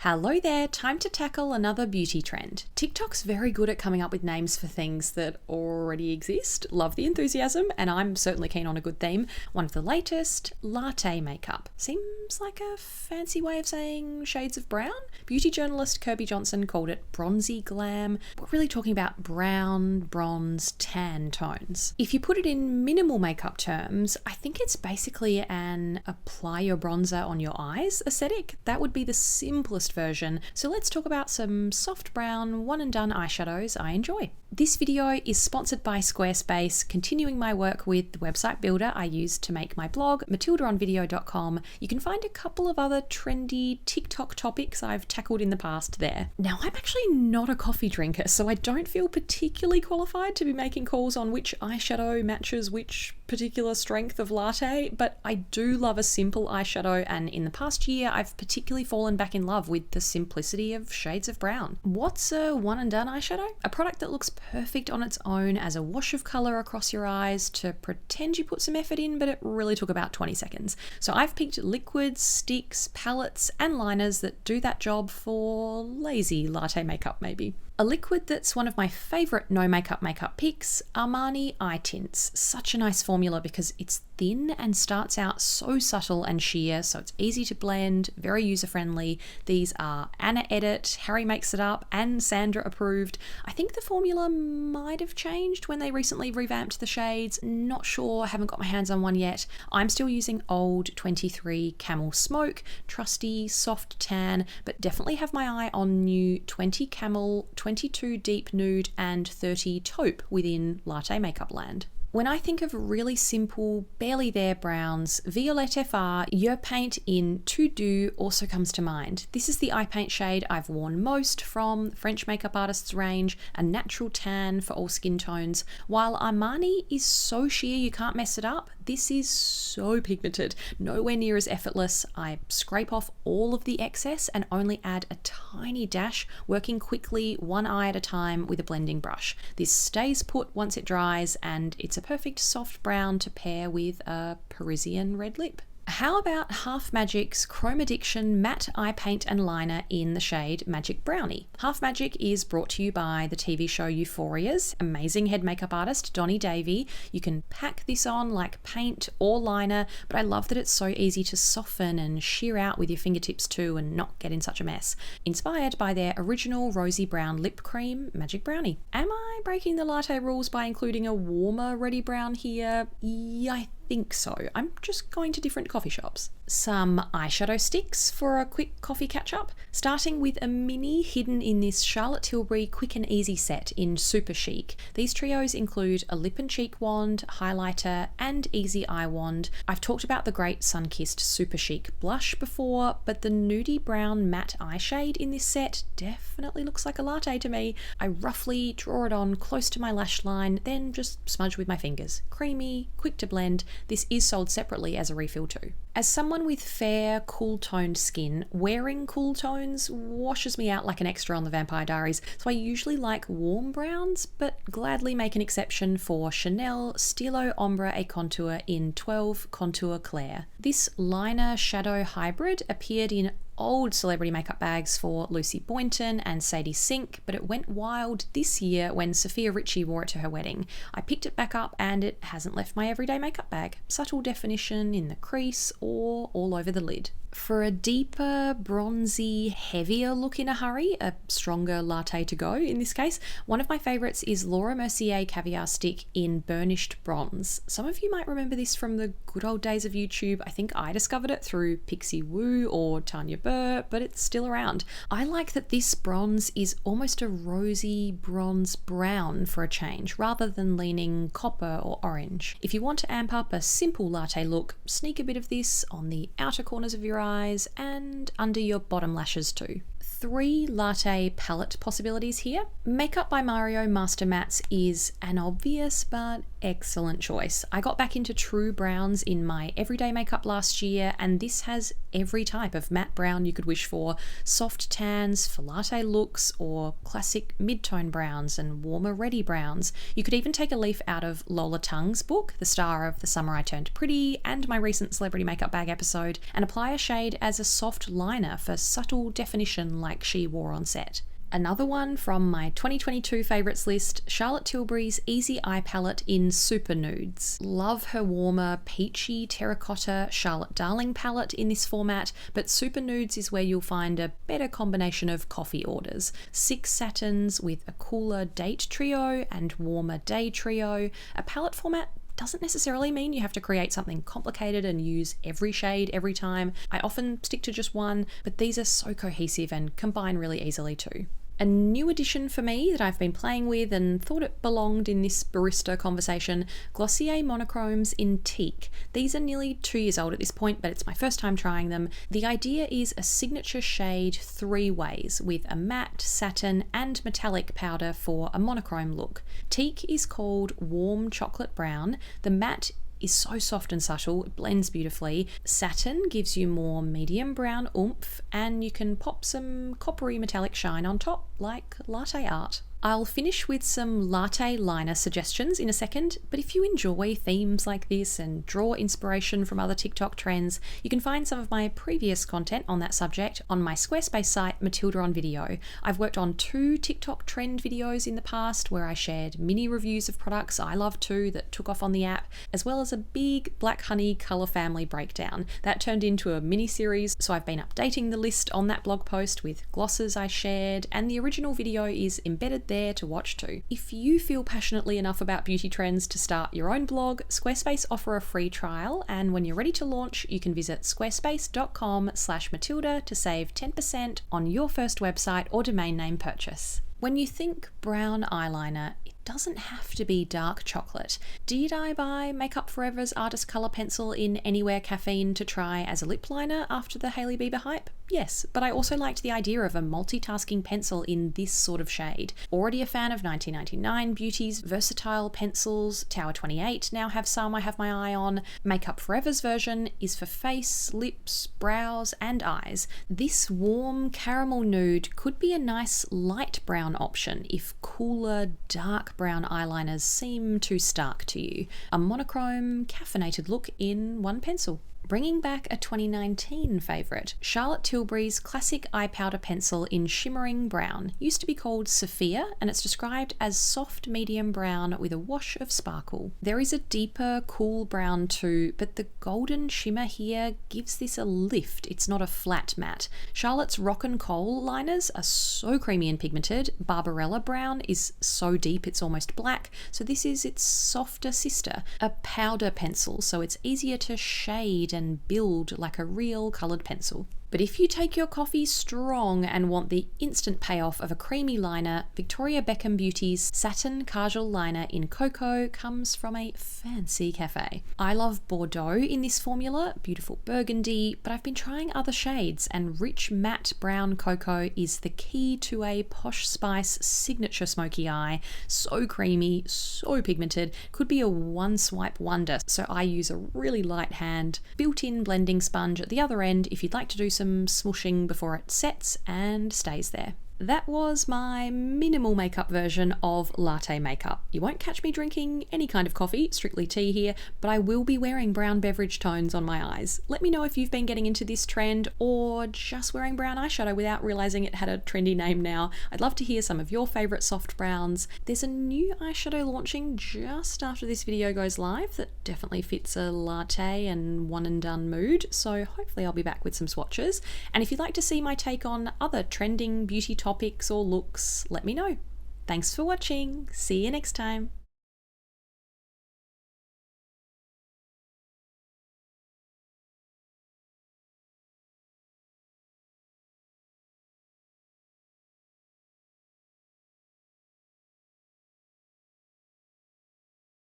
Hello there, time to tackle another beauty trend. TikTok's very good at coming up with names for things that already exist. Love the enthusiasm, and I'm certainly keen on a good theme. One of the latest, latte makeup. Seems like a fancy way of saying shades of brown? Beauty journalist Kirby Johnson called it bronzy glam. We're really talking about brown, bronze, tan tones. If you put it in minimal makeup terms, I think it's basically an apply your bronzer on your eyes aesthetic. That would be the simplest version. So let's talk about some soft brown one and done eyeshadows I enjoy. This video is sponsored by Squarespace, continuing my work with the website builder I use to make my blog, matildaonvideo.com. You can find a couple of other trendy TikTok topics I've tackled in the past there. Now, I'm actually not a coffee drinker, so I don't feel particularly qualified to be making calls on which eyeshadow matches which particular strength of latte, but I do love a simple eyeshadow, and in the past year I've particularly fallen back in love with the simplicity of shades of brown. What's a one and done eyeshadow? A product that looks perfect on its own as a wash of colour across your eyes to pretend you put some effort in, but it really took about 20 seconds. So I've picked liquids, sticks, palettes and liners that do that job for lazy latte makeup maybe. A liquid that's one of my favourite no makeup picks, Armani Eye Tints. Such a nice formula because it's thin and starts out so subtle and sheer, so it's easy to blend, very user friendly. These are Anna Edit, Harry Makes It Up and Sandra approved. I think the formula might have changed when they recently revamped the shades. Not sure, haven't got my hands on one yet. I'm still using old 23 Camel Smoke, trusty soft tan, but definitely have my eye on new 20 Camel, 22 Deep Nude and 30 Taupe within latte makeup land. When I think of really simple, barely there browns, Violette FR Your Paint in To Do also comes to mind. This is the eye paint shade I've worn most from French makeup artists range, a natural tan for all skin tones. While Armani is so sheer you can't mess it up, this is so pigmented, nowhere near as effortless. I scrape off all of the excess and only add a tiny dash, working quickly one eye at a time with a blending brush. This stays put once it dries, and it's a perfect soft brown to pair with a Parisian red lip. How about Half Magic's Chrome Addiction Matte Eye Paint and Liner in the shade Magic Brownie? Half Magic is brought to you by the TV show Euphoria's amazing head makeup artist Donny Davey. You can pack this on like paint or liner, but I love that it's so easy to soften and sheer out with your fingertips too and not get in such a mess. Inspired by their original rosy brown lip cream, Magic Brownie. Am I breaking the latte rules by including a warmer ready brown here? Yeah, I think so. I'm just going to different coffee shops. Some eyeshadow sticks for a quick coffee catch-up, starting with a mini hidden in this Charlotte Tilbury quick and easy set in Super Chic. These trios include a lip and cheek wand, highlighter and easy eye wand. I've talked about the great sun-kissed Super Chic blush before, but the nudie brown matte eye shade in this set definitely looks like a latte to me. I roughly draw it on close to my lash line, then just smudge with my fingers. Creamy, quick to blend. This is sold separately as a refill too. As someone with fair, cool-toned skin, wearing cool tones washes me out like an extra on the Vampire Diaries, so I usually like warm browns, but gladly make an exception for Chanel Stilo Ombre et Contour in 12 Contour Clair. This liner shadow hybrid appeared in old celebrity makeup bags for Lucy Boynton and Sadie Sink, but it went wild this year when Sophia Richie wore it to her wedding. I picked it back up and it hasn't left my everyday makeup bag. Subtle definition in the crease or all over the lid. For a deeper, bronzy, heavier look in a hurry, a stronger latte to go in this case, one of my favourites is Laura Mercier Caviar Stick in Burnished Bronze. Some of you might remember this from the good old days of YouTube. I think I discovered it through Pixie Woo or Tanya Burr, but it's still around. I like that this bronze is almost a rosy bronze brown for a change, rather than leaning copper or orange. If you want to amp up a simple latte look, sneak a bit of this on the outer corners of your eyes and under your bottom lashes too. 3 latte palette possibilities here. Makeup by Mario Master Mattes is an obvious but excellent choice. I got back into true browns in my everyday makeup last year, and this has every type of matte brown you could wish for. Soft tans for latte looks, or classic mid-tone browns and warmer reddy browns. You could even take a leaf out of Lola Tung's book, the star of The Summer I Turned Pretty and my recent celebrity makeup bag episode, and apply a shade as a soft liner for subtle definition like she wore on set. Another one from my 2022 favourites list, Charlotte Tilbury's Easy Eye Palette in Super Nudes. Love her warmer, peachy terracotta Charlotte Darling palette in this format, but Super Nudes is where you'll find a better combination of coffee orders. 6 satins with a cooler date trio and warmer day trio. A palette format doesn't necessarily mean you have to create something complicated and use every shade every time. I often stick to just one, but these are so cohesive and combine really easily too. A new addition for me that I've been playing with and thought it belonged in this barista conversation, Glossier Monochromes in Teak. These are nearly 2 years old at this point, but it's my first time trying them. The idea is a signature shade 3 ways, with a matte, satin and metallic powder for a monochrome look. Teak is called Warm Chocolate Brown. The matte is so soft and subtle, it blends beautifully. Satin gives you more medium brown oomph, and you can pop some coppery metallic shine on top, like latte art. I'll finish with some latte liner suggestions in a second, but if you enjoy themes like this and draw inspiration from other TikTok trends, you can find some of my previous content on that subject on my Squarespace site, Matilda on Video. I've worked on 2 TikTok trend videos in the past where I shared mini reviews of products I love too that took off on the app, as well as a big Black Honey colour family breakdown. That turned into a mini series, so I've been updating the list on that blog post with glosses I shared, and the original video is embedded there to watch too. If you feel passionately enough about beauty trends to start your own blog, Squarespace offer a free trial, and when you're ready to launch, you can visit squarespace.com/Matilda to save 10% on your first website or domain name purchase. When you think brown eyeliner, it doesn't have to be dark chocolate. Did I buy Makeup Forever's Artist Colour Pencil in Anywhere Caffeine to try as a lip liner after the Hailey Bieber hype? Yes, but I also liked the idea of a multitasking pencil in this sort of shade. Already a fan of 1999 Beauty's versatile pencils, Tower 28 now have some I have my eye on. Makeup Forever's version is for face, lips, brows and eyes. This warm caramel nude could be a nice light brown option if cooler dark brown eyeliners seem too stark to you. A monochrome caffeinated look in one pencil. Bringing back a 2019 favourite, Charlotte Tilbury's classic eye powder pencil in shimmering brown. Used to be called Sophia, and it's described as soft medium brown with a wash of sparkle. There is a deeper cool brown too, but the golden shimmer here gives this a lift. It's not a flat matte. Charlotte's Rock and Coal liners are so creamy and pigmented. Barbarella brown is so deep it's almost black, so this is its softer sister. A powder pencil, so it's easier to shade and build like a real coloured pencil. But if you take your coffee strong and want the instant payoff of a creamy liner, Victoria Beckham Beauty's Satin Kajal Liner in Cocoa comes from a fancy cafe. I love Bordeaux in this formula, beautiful burgundy, but I've been trying other shades, and rich matte brown cocoa is the key to a Posh Spice signature smoky eye. So creamy, so pigmented, could be a one swipe wonder, so I use a really light hand, built-in blending sponge at the other end if you'd like to do some smooshing before it sets and stays there. That was my minimal makeup version of latte makeup. You won't catch me drinking any kind of coffee, strictly tea here, but I will be wearing brown beverage tones on my eyes. Let me know if you've been getting into this trend or just wearing brown eyeshadow without realizing it had a trendy name now. I'd love to hear some of your favorite soft browns. There's a new eyeshadow launching just after this video goes live that definitely fits a latte and one and done mood, so hopefully I'll be back with some swatches. And if you'd like to see my take on other trending beauty topics or looks, let me know. Thanks for watching. See you next time.